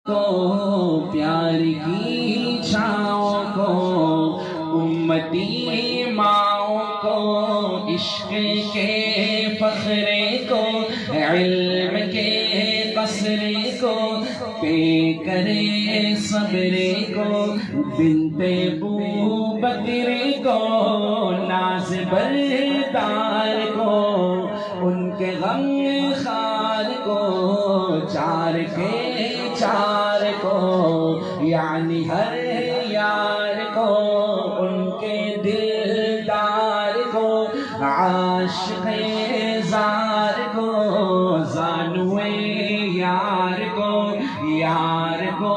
کو پیار کی چھاؤں کو، امتی ماؤں کو، عشق کے فخرے کو، علم کے قصرے کو، پے کرے صبرے کو، بنت بو بکرے کو، ناز بردار کو، ان کے غم خار کو، چار کے چار کو، یعنی ہر یار کو، ان کے دلدار کو، عاشق زار کو، زانوے یار کو، یار کو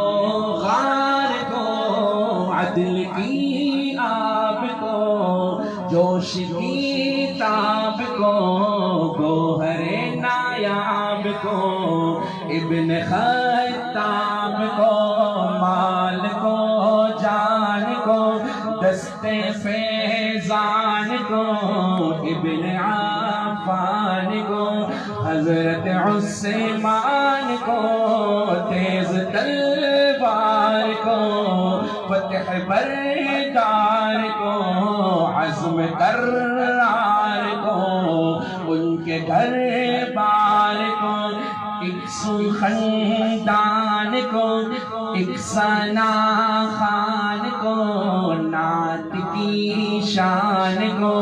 غار کو، عدل کی آب کو، جوش کی تاب کو، گوہر نایاب کو، ابن خطاب کو، مال کو جان کو، دست فیضان کو، ابن عفان کو، حضرت عثمان کو، تیز تلوار کو، فتح بردار کو، عزم کرار کو، ان کے گھر بار کو، ایک سو خاندان کو، ایک ثنا خان کو، نعت کی شان کو،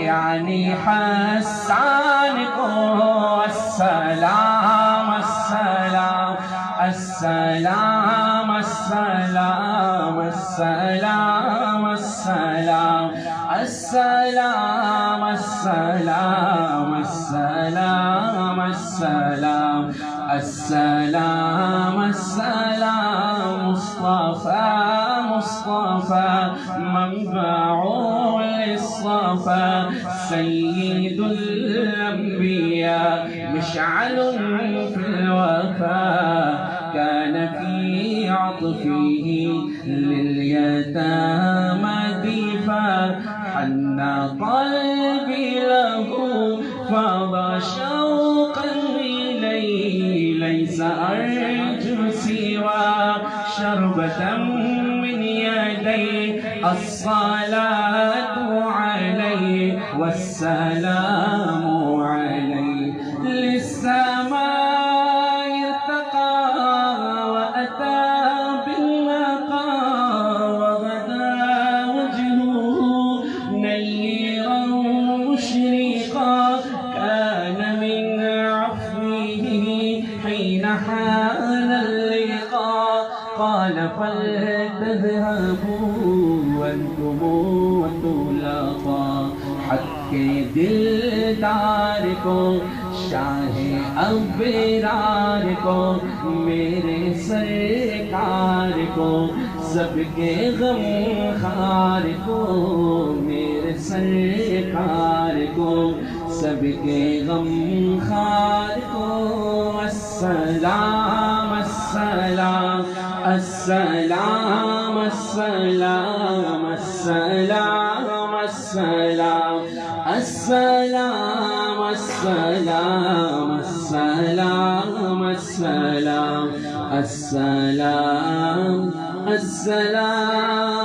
یعنی حسان کو، السلام السلام السلام السلام السلام السلام السلام السلام السلام السلام السلام السلام مصطفى مصطفى منبع للصفا سيد الأنبياء مشعل في الوفا كان في عطفه لليتامى ضيفا حن قلبي له فاض شوقا إليه ليس أرجو سوى شربة من يديه الصلاة عليه والسلام عليه للسماء ارتقى وأتى بالنقى وغدا وجهه نيرا مشرقا كان من عفوه حين حان اللقاء قال فلتذهبوا وانتم طلقا حق دلدار کو شاہ ابرار کو میرے سرکار کو سب کے غم خار کو میرے سرکار کو سب کے غم خار کو السلام السلام السلام السلام السلام السلام السلام السلام السلام السلام السلام السلام